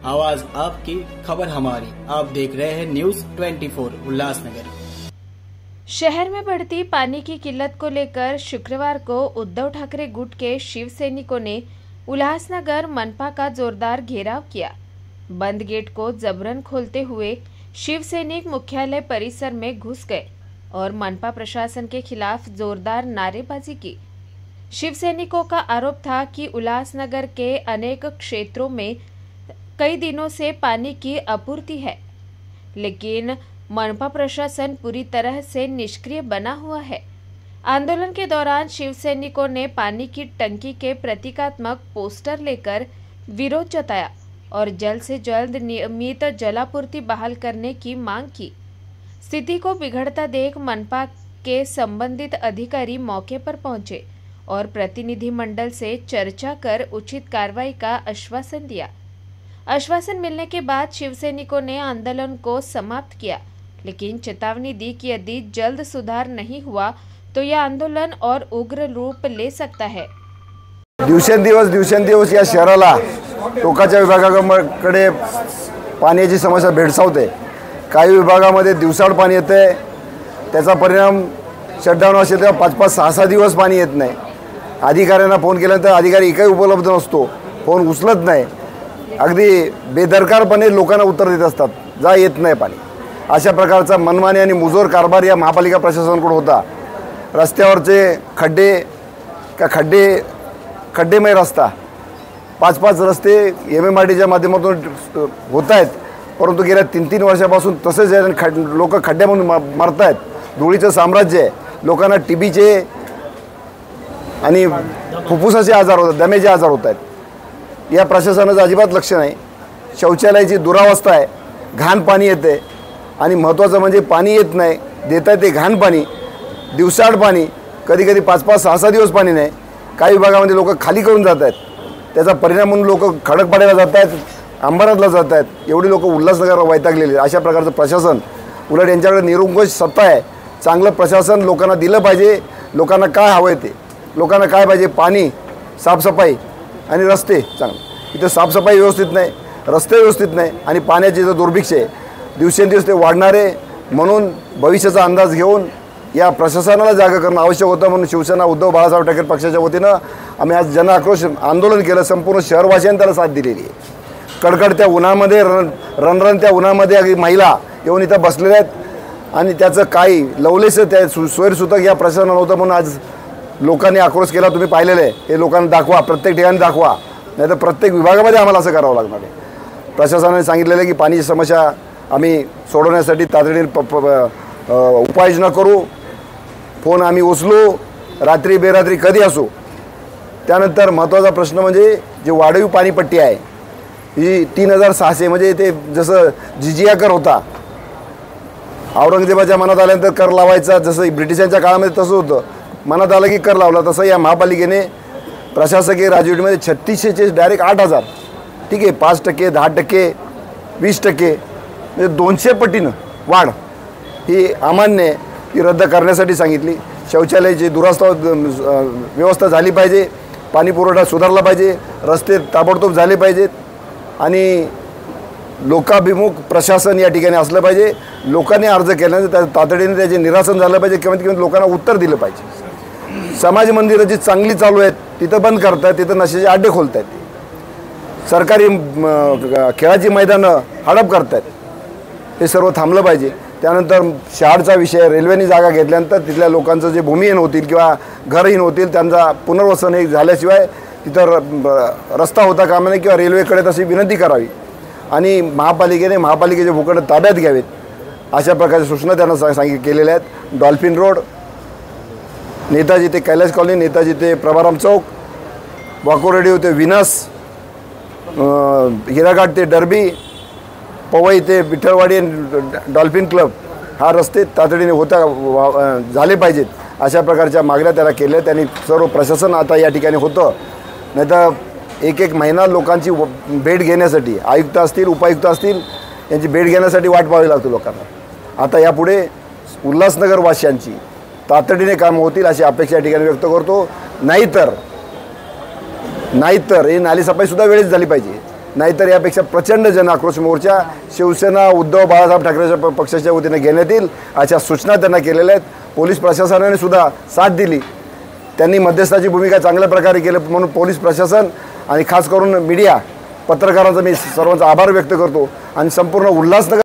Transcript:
आवाज आपकी, खबर हमारी। आप देख रहे हैं न्यूज 24 उल्लासनगर। शहर में बढ़ती पानी की किल्लत को लेकर शुक्रवार को उद्धव ठाकरे गुट के शिव सैनिकों ने उल्लासनगर मनपा का जोरदार घेराव किया। बंद गेट को जबरन खोलते हुए शिव सैनिक मुख्यालय परिसर में घुस गए और मनपा प्रशासन के खिलाफ जोरदार नारेबाजी की। शिव सैनिकों का आरोप था कि उल्लासनगर के अनेक क्षेत्रों में कई दिनों से पानी की आपूर्ति है, लेकिन मनपा प्रशासन पूरी तरह से निष्क्रिय बना हुआ है। आंदोलन के दौरान शिव सैनिकों ने पानी की टंकी के प्रतीकात्मक पोस्टर लेकर विरोध जताया और जल्द से जल्द नियमित जलापूर्ति बहाल करने की मांग की। स्थिति को बिगड़ता देख मनपा के संबंधित अधिकारी मौके पर पहुंचे और प्रतिनिधिमंडल से चर्चा कर उचित कार्रवाई का आश्वासन दिया। आश्वासन मिलने के बाद शिव सैनिकों ने आंदोलन को समाप्त किया, लेकिन चेतावनी दी कि यदि जल्द सुधार नहीं हुआ तो यह आंदोलन और उग्र रूप ले सकता है। दिवसेंदिवस या शहराला टोकाच्या विभागाकडे पाण्याची समस्या भेडसावते। काही विभागामध्ये दिवसाआड पाणी येते, त्याचा परिणाम शटडाऊन असेल तेव्हा 5-5, 6-6 दिवस पाणी येत नाही। अधिकाऱ्यांना फोन केल्यानंतर अधिकारी एकही उपलब्ध नसतो, फोन उचलत नाही, अगदी बेदरकारपणे लोकांना उत्तर देत असतात, जा येत नाही पाणी। अशा प्रकारचा मनमानी आणि मुजोर कारभार या महापालिका प्रशासनाकडून होता। रस्त्यावरचे खड्डेमय रस्ता 5-5 रस्ते MMRDच्या माध्यमातून होत आहेत, परंतु गेल्या 3-3 वर्षापासून तसेच लोक खड्ड्यामधून मरत आहेत। धुळीचं साम्राज्य आहे, लोकांना TBचे आणि फुफ्फुसाचे आजार होतात, दम्याचे आजार होत आहेत। या प्रशासनाचं अजिबात लक्ष नाही। शौचालयाची दुरावस्था आहे, घाण पाणी येते आणि महत्त्वाचं म्हणजे पाणी येत नाही, देता ते घाण पाणी, दिवसाआड पाणी, कधी 5-5, 6-6 दिवस पाणी नाही। काही विभागामध्ये लोक खाली करून जात आहेत, त्याचा परिणाम म्हणून लोक खडकपाड्याला जात आहेत, अंबरनाथला जात आहेत, एवढी लोक उल्हासनगरला वैतागलेली। अशा प्रकारचं प्रशासन, उलट यांच्याकडे निरंकुश सत्ता आहे। चांगलं प्रशासन लोकांना दिलं पाहिजे। लोकांना काय हवंय ते, लोकांना काय पाहिजे, पाणी, साफसफाई आणि रस्ते चांगले। इथं साफसफाई व्यवस्थित नाही, रस्ते व्यवस्थित नाही आणि पाण्याचे इथं दुर्भिक्ष आहे। दिवसेंदिवस ते वाढणार आहे, म्हणून भविष्याचा अंदाज घेऊन या प्रशासनाला जागा करणं आवश्यक होतं। म्हणून शिवसेना उद्धव बाळासाहेब ठाकरे पक्षाच्या वतीनं आम्ही आज जन आक्रोश आंदोलन केलं। संपूर्ण शहरवासियांनी त्याला साथ दिलेली आहे। कडकडत्या उन्हामध्ये रणरणत्या उन्हामध्ये अगदी महिला येऊन इथं बसलेल्या आहेत आणि त्याचं काही लवलेसं त्या सोयीसुतक या प्रशासनाला होतं, म्हणून आज लोकांनी आक्रोश केला। तुम्ही पाहिलेलं आहे, हे लोकांना दाखवा, प्रत्येक ठिकाणी दाखवा, नाहीतर प्रत्येक विभागामध्ये आम्हाला असं करावं लागणार आहे। प्रशासनाने सांगितलेलं आहे की पाण्याची समस्या आम्ही सोडवण्यासाठी तातडीने उपाययोजना करू। फोन आम्ही उचलू, रात्री बेरात्री कधी असो। त्यानंतर महत्त्वाचा प्रश्न म्हणजे जे वाढीव पाणीपट्टी आहे ही 3600, म्हणजे ते जसं जिजिया कर होता, औरंगजेबाच्या मनात आल्यानंतर कर लावायचा, जसं ब्रिटिशांच्या काळामध्ये तसं होतं, मनात आलं की कर लावला, तसं या महापालिकेने प्रशासकीय राजवटीमध्ये 3600चे डायरेक्ट 8000, ठीक आहे, 5%, 10%, 20%, म्हणजे 200 पटीनं वाढ ही अमान्य आहे, ती रद्द करण्यासाठी सांगितली। शौचालयाची दुरावस्था व्यवस्था झाली पाहिजे, पाणी पुरवठा सुधारला पाहिजे, रस्ते ताबडतोब झाले पाहिजेत आणि लोकाभिमुख प्रशासन या ठिकाणी असलं पाहिजे। लोकांनी अर्ज केल्यानंतर तातडीने त्याचे निरासन झालं पाहिजे, किंवा लोकांना उत्तर दिलं पाहिजे। समाज मंदिरं जी चांगली चालू आहेत तिथं बंद करतात, तिथं नशेचे अड्डे खोलत आहेत, सरकारी खेळाची मैदानं हडप करत आहेत, हे सर्व थांबलं पाहिजे। त्यानंतर शहराचा विषय, रेल्वेने जागा घेतल्यानंतर तिथल्या लोकांचं जे भूमिहीन होतील किंवा घरहीन होतील त्यांचा पुनर्वसन हे झाल्याशिवाय तिथं रस्ता होता कामा नये, किंवा रेल्वेकडे तशी विनंती करावी आणि महापालिकेचे भूखंड ताब्यात घ्यावेत, अशा प्रकारच्या सूचना त्यांना केलेल्या आहेत। डॉल्फिन रोड, नेताजी ते कैलास कॉलनी, नेताजी ते प्रभाराम चौक, वाकोरेडिओ ते विनस, हिराघाट ते डर्बी, पवई ते विठ्ठलवाडी, डॉल्फिन क्लब, हा रस्ते तातडीने झाले पाहिजेत, अशा प्रकारच्या मागण्या त्याला केल्या। त्यांनी सर्व प्रशासन आता या ठिकाणी होतं, नाहीतर एक महिना लोकांची भेट घेण्यासाठी, आयुक्त असतील, उपायुक्त असतील, यांची भेट घेण्यासाठी वाट पाहावी लागते लोकांना। आता यापुढे उल्हासनगरवासियांची तातडीने कामं होतील अशी अपेक्षा या ठिकाणी व्यक्त करतो। नाहीतर ही नाली सफाई सुद्धा वेळेत झाली पाहिजे। नाहीतर यापेक्षा प्रचंड जनआक्रोश मोर्चा शिवसेना उद्धव बाळासाहेब ठाकरेच्या पक्षाच्या वतीने घेण्यात येईल अशा सूचना त्यांना केलेल्या आहेत। पोलीस प्रशासनाने सुद्धा साथ दिली, त्यांनी मध्यस्थाची भूमिका चांगल्या प्रकारे केली म्हणून पोलीस प्रशासन आणि खास करून मीडिया पत्रकारांचा मी सर्वांचा आभार व्यक्त करतो आणि संपूर्ण उल्हासनगर